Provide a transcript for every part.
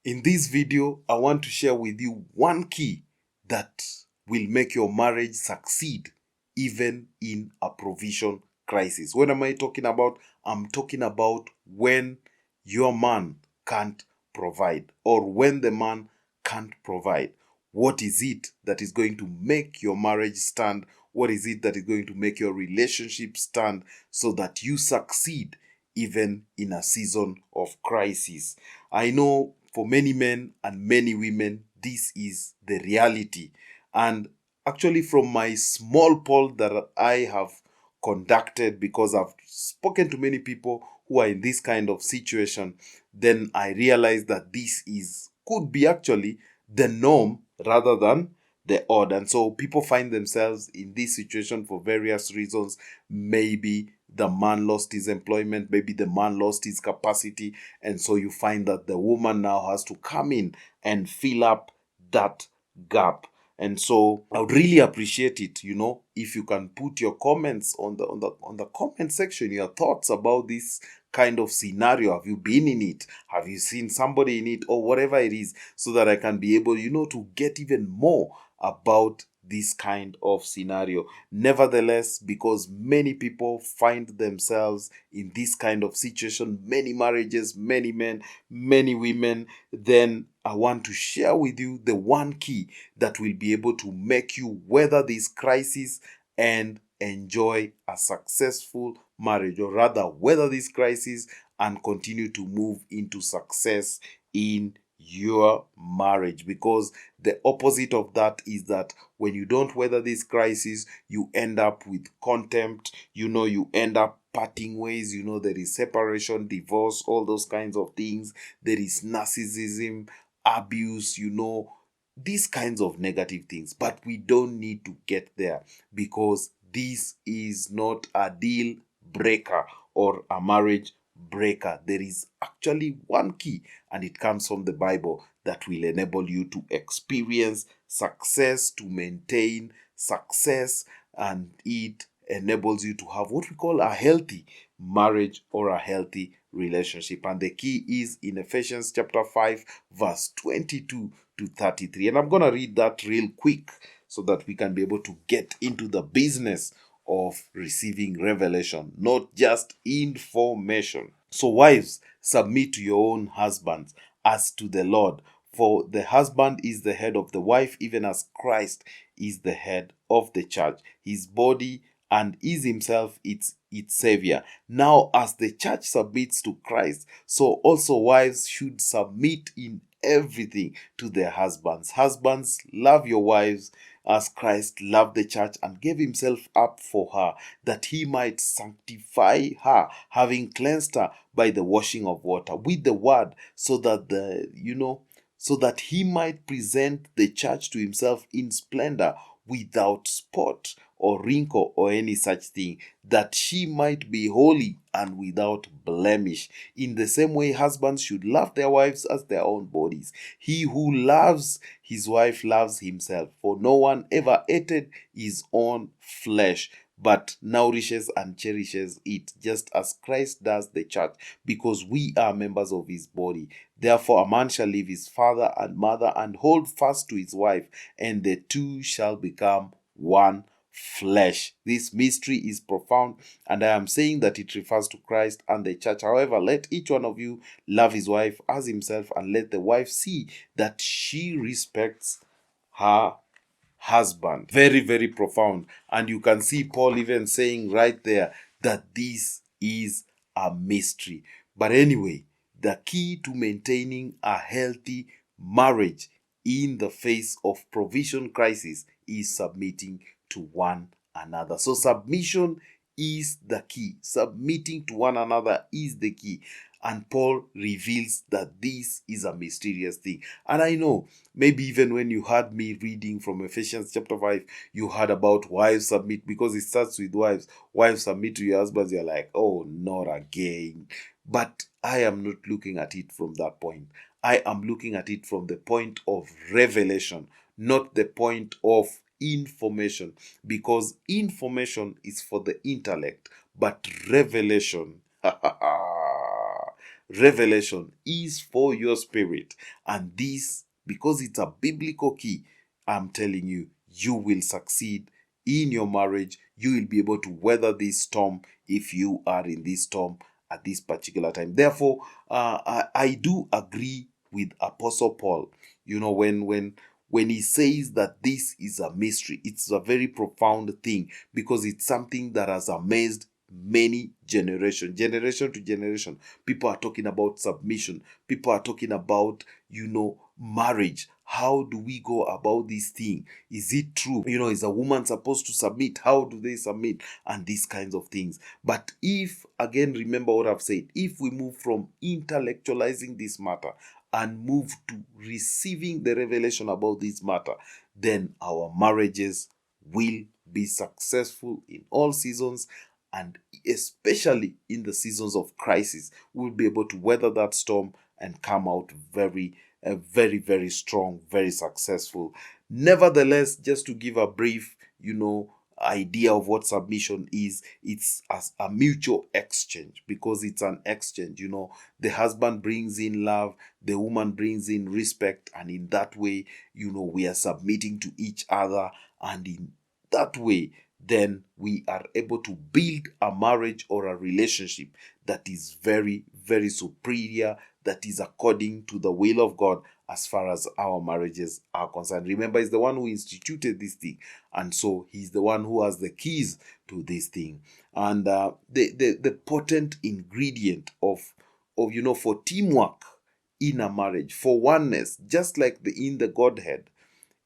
In this video, I want to share with you one key that will make your marriage succeed even in a provision crisis. What am I talking about? I'm talking about when your man can't provide, or when the man can't provide. What is it that is going to make your marriage stand? What is it that is going to make your relationship stand so that you succeed even in a season of crisis? I know for many men and many women, this is the reality. And actually, from my small poll that I have conducted, because I've spoken to many people who are in this kind of situation, then I realized that this is could be actually the norm rather than the odd. And so people find themselves in this situation for various reasons. Maybe the man lost his employment, maybe the man lost his capacity, and so you find that the woman now has to come in and fill up that gap. And so I would really appreciate it, if you can put your comments on the comment section, your thoughts about this kind of scenario. Have you been in it? Have you seen somebody in it, or whatever it is, so that I can be able, to get even more about this kind of scenario. Nevertheless, because many people find themselves in this kind of situation, many marriages, many men, many women, then I want to share with you the one key that will be able to make you weather this crisis and enjoy a successful marriage, or rather weather this crisis and continue to move into success in your marriage. Because the opposite of that is that when you don't weather this crisis, you end up with contempt, you end up parting ways, there is separation, divorce, all those kinds of things. There is narcissism, abuse, these kinds of negative things. But we don't need to get there, because this is not a deal breaker or a marriage breaker. There is actually one key, and it comes from the Bible, that will enable you to experience success, to maintain success, and it enables you to have what we call a healthy marriage or a healthy relationship. And the key is in Ephesians chapter 5, verse 22 to 33. And I'm going to read that real quick so that we can be able to get into the business of receiving revelation, not just information. So wives, submit to your own husbands as to the Lord. For the husband is the head of the wife, even as Christ is the head of the church, his body, and is himself its savior. Now, as the church submits to Christ, so also wives should submit in everything to their husbands. Husbands, love your wives as Christ loved the church and gave himself up for her, that he might sanctify her, having cleansed her by the washing of water with the word, so that he might present the church to himself in splendor, without spot or wrinkle or any such thing, that she might be holy and without blemish. In the same way, husbands should love their wives as their own bodies. He who loves his wife loves himself, for no one ever hated his own flesh, but nourishes and cherishes it, just as Christ does the church, because we are members of his body. Therefore, a man shall leave his father and mother and hold fast to his wife, and the two shall become one flesh. This mystery is profound, and I am saying that it refers to Christ and the church. However, let each one of you love his wife as himself, and let the wife see that she respects her husband. Very, very profound. And you can see Paul even saying right there that this is a mystery. But anyway, the key to maintaining a healthy marriage in the face of provision crisis is submitting to one another. So submission is the key. Submitting to one another is the key. And Paul reveals that this is a mysterious thing. And I know, maybe even when you heard me reading from Ephesians chapter 5, you heard about wives submit, because it starts with wives. Wives, submit to your husbands. You're like, oh, not again. But I am not looking at it from that point. I am looking at it from the point of revelation, not the point of information, because information is for the intellect, but revelation revelation is for your spirit. And this, because it's a biblical key, I'm telling you, you will succeed in your marriage. You will be able to weather this storm if you are in this storm at this particular time. Therefore, I do agree with Apostle Paul. When he says that this is a mystery, it's a very profound thing, because it's something that has amazed many generation to generation. People are talking about submission. People are talking about, marriage. How do we go about this thing? Is it true? Is a woman supposed to submit? How do they submit? And these kinds of things. But if, again, remember what I've said, if we move from intellectualizing this matter and move to receiving the revelation about this matter, then our marriages will be successful in all seasons, and especially in the seasons of crisis. We'll be able to weather that storm and come out very, very strong, very successful. Nevertheless, just to give a brief, idea of what submission is, it's as a mutual exchange, because it's an exchange. The husband brings in love, the woman brings in respect, and in that way, we are submitting to each other, and in that way, then we are able to build a marriage or a relationship that is very, very superior, that is according to the will of God as far as our marriages are concerned. Remember, he's the one who instituted this thing, and so he's the one who has the keys to this thing. And the potent ingredient of for teamwork in a marriage, for oneness, just like in the Godhead,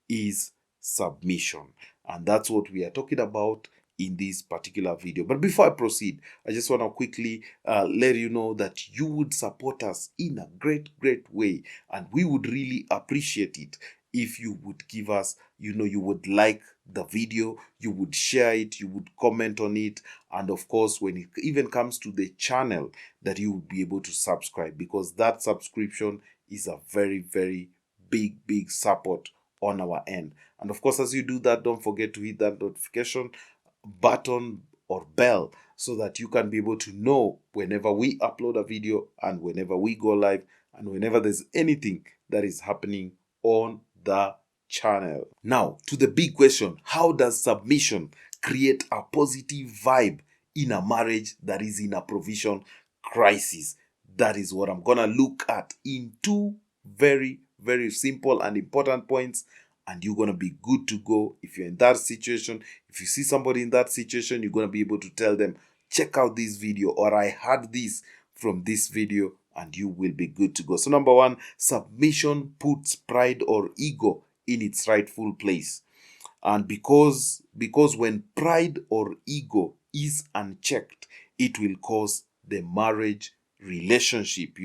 is submission. And that's what we are talking about in this particular video. But before I proceed, I just want to quickly let you know that you would support us in a great, great way. And we would really appreciate it if you would give us, you would like the video, you would share it, you would comment on it. And of course, when it even comes to the channel, that you would be able to subscribe, because that subscription is a very, very big, big support on our end. And of course, as you do that, don't forget to hit that notification button or bell, so that you can be able to know whenever we upload a video, and whenever we go live, and whenever there's anything that is happening on the channel. Now, to the big question, how does submission create a positive vibe in a marriage that is in a provision crisis? That is what I'm gonna look at in two very, very simple and important points, and you're going to be good to go. If you're in that situation, if you see somebody in that situation, you're going to be able to tell them, check out this video, or I heard this from this video, and you will be good to go. So number one, submission puts pride or ego in its rightful place. And because when pride or ego is unchecked, it will cause the marriage relationship,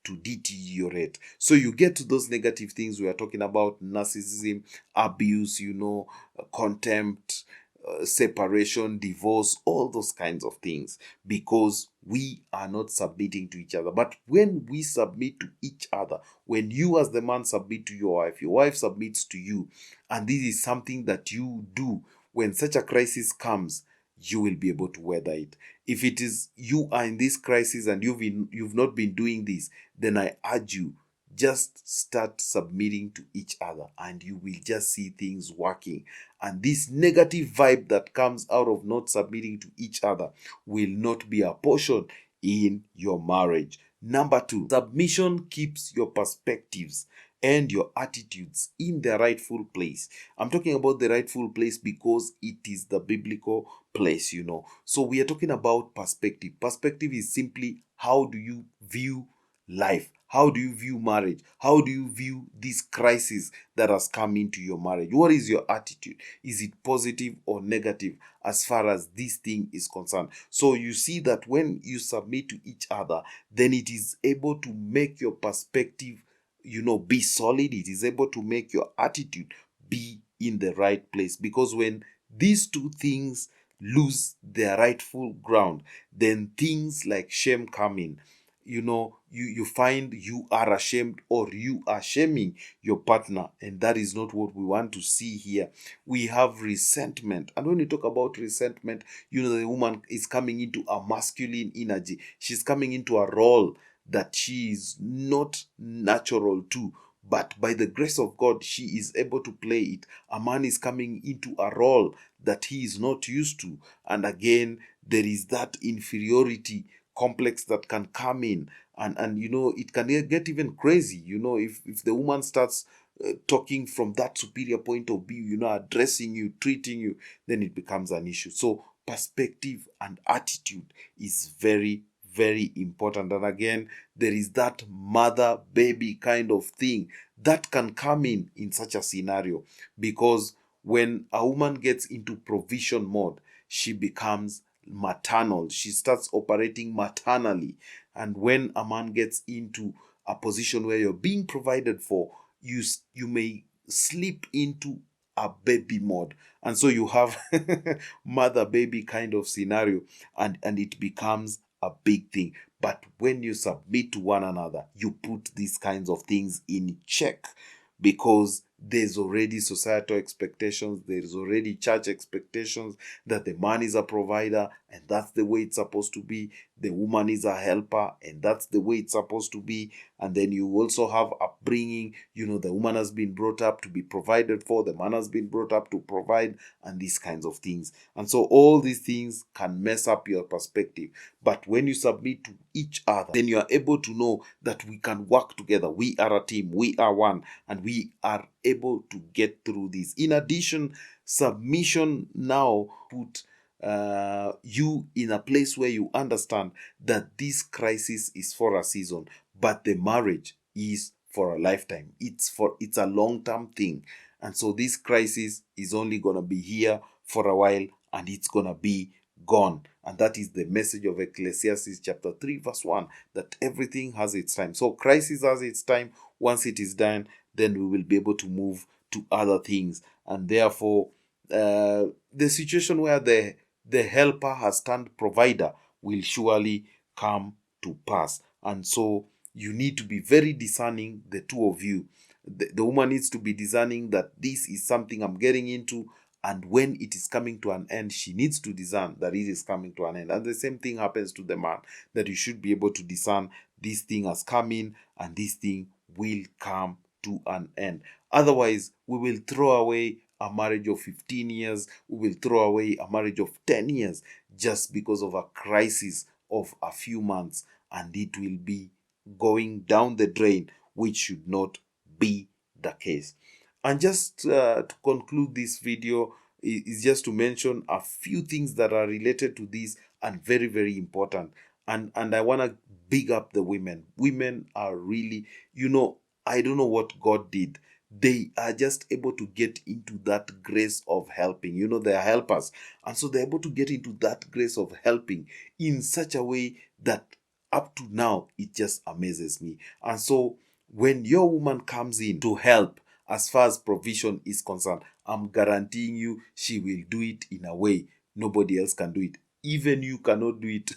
to deteriorate. So you get to those negative things we are talking about: narcissism, abuse, contempt, separation, divorce, all those kinds of things, because we are not submitting to each other. But when we submit to each other, when you as the man submit to your wife submits to you, and this is something that you do, when such a crisis comes, you will be able to weather it. If it is you are in this crisis and you've not been doing this, then I urge you, just start submitting to each other, and you will just see things working. And this negative vibe that comes out of not submitting to each other will not be a portion in your marriage. Number two, submission keeps your perspectives and your attitudes in the rightful place. I'm talking about the rightful place because it is the biblical place. So we are talking about perspective. Perspective is simply, how do you view life? How do you view marriage? How do you view this crisis that has come into your marriage? What is your attitude? Is it positive or negative as far as this thing is concerned? So you see that when you submit to each other, then it is able to make your perspective, be solid. It is able to make your attitude be in the right place. Because when these two things lose their rightful ground, then things like shame come in. You find you are ashamed, or you are shaming your partner, and that is not what we want to see here. We have resentment, and when you talk about resentment, the woman is coming into a masculine energy. She's coming into a role that she is not natural too, but by the grace of God, she is able to play it. A man is coming into a role that he is not used to. And again, there is that inferiority complex that can come in. And it can get even crazy. If the woman starts talking from that superior point of view, addressing you, treating you, then it becomes an issue. So perspective and attitude is very, very important. And again, there is that mother baby kind of thing that can come in such a scenario, because when a woman gets into provision mode, she becomes maternal. She starts operating maternally. And when a man gets into a position where you're being provided for, you may slip into a baby mode, and so you have mother baby kind of scenario, and it becomes a big thing. But when you submit to one another, you put these kinds of things in check, because there's already societal expectations, there's already church expectations that the man is a provider, and that's the way it's supposed to be. The woman is a helper, and that's the way it's supposed to be. And then you also have upbringing. The woman has been brought up to be provided for, the man has been brought up to provide, and these kinds of things. And so all these things can mess up your perspective. But when you submit to each other, then you are able to know that we can work together. We are a team, we are one, and we are able to get through this. In addition, submission now put you in a place where you understand that this crisis is for a season, but the marriage is for a lifetime. It's a long-term thing. And so this crisis is only going to be here for a while, and it's going to be gone. And that is the message of Ecclesiastes chapter 3 verse 1, that everything has its time. So crisis has its time. Once it is done, then we will be able to move to other things. And therefore, the situation where the helper has turned provider will surely come to pass. And so you need to be very discerning, the two of you. The woman needs to be discerning that this is something I'm getting into, and when it is coming to an end, she needs to discern that it is coming to an end. And the same thing happens to the man, that you should be able to discern this thing has come in, and this thing will come to an end. Otherwise, we will throw away a marriage of 15 years, we will throw away a marriage of 10 years just because of a crisis of a few months, and it will be going down the drain, which should not be the case. And just to conclude this video is just to mention a few things that are related to this and very, very important. And I want to big up the women. Women are really, I don't know what God did. They are just able to get into that grace of helping. They are helpers. And so they're able to get into that grace of helping in such a way that up to now, it just amazes me. And so when your woman comes in to help, as far as provision is concerned, I'm guaranteeing you she will do it in a way nobody else can do it. Even you cannot do it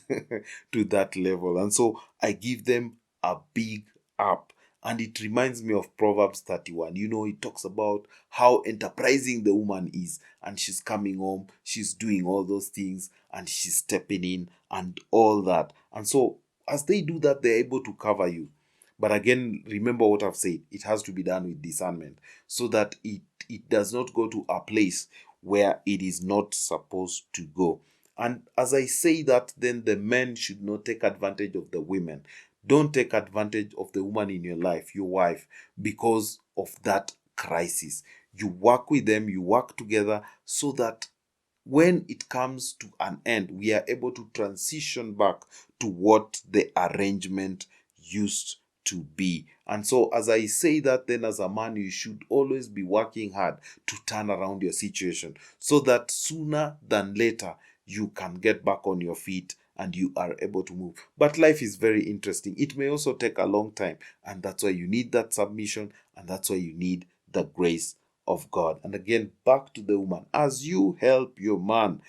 to that level. And so I give them a big up. And it reminds me of Proverbs 31. It talks about how enterprising the woman is. And she's coming home, she's doing all those things, and she's stepping in and all that. And so as they do that, they're able to cover you. But again, remember what I've said. It has to be done with discernment, so that it does not go to a place where it is not supposed to go. And as I say that, then the men should not take advantage of the women. Don't take advantage of the woman in your life, your wife, because of that crisis. You work with them, you work together, so that when it comes to an end, we are able to transition back to what the arrangement used to be. And so as I say that, then as a man, you should always be working hard to turn around your situation, so that sooner than later you can get back on your feet and you are able to move. But life is very interesting. It may also take a long time, and that's why you need that submission, and that's why you need the grace of God. And again, back to the woman. As you help your man,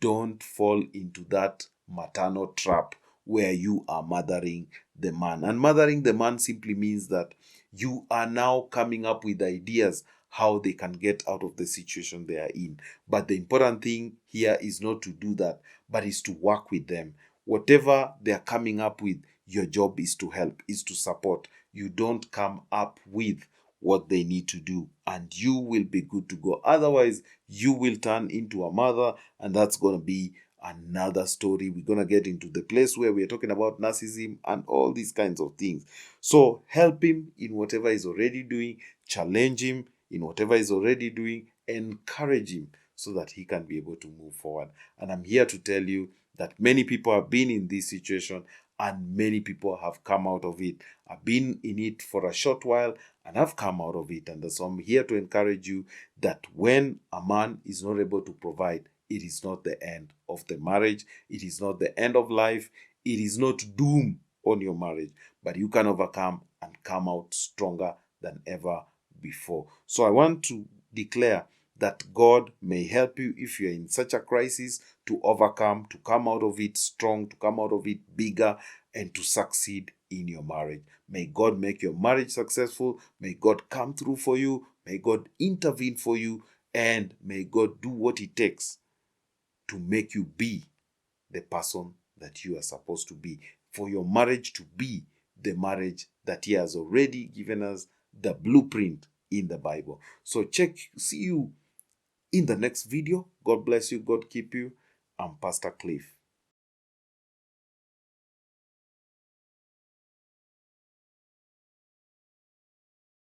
don't fall into that maternal trap where you are mothering the man. And mothering the man simply means that you are now coming up with ideas how they can get out of the situation they are in. But the important thing here is not to do that, but is to work with them. Whatever they are coming up with, Your job is to help, is to support. You don't come up with what they need to do, and you will be good to go. Otherwise, you will turn into a mother, and that's going to be another story. We're going to get into the place where we're talking about narcissism and all these kinds of things. So help him in whatever he's already doing, challenge him in whatever he's already doing, encourage him so that he can be able to move forward. And I'm here to tell you that many people have been in this situation and many people have come out of it. I've been in it for a short while and I've come out of it. And so I'm here to encourage you that when a man is not able to provide, it is not the end of the marriage. It is not the end of life. It is not doom on your marriage, but you can overcome and come out stronger than ever before. So I want to declare that God may help you if you're in such a crisis to overcome, to come out of it strong, to come out of it bigger, and to succeed in your marriage. May God make your marriage successful. May God come through for you. May God intervene for you. And may God do what it takes to make you be the person that you are supposed to be, for your marriage to be the marriage that He has already given us the blueprint in the Bible. So see you in the next video. God bless you. God keep you. I'm Pastor Cliff.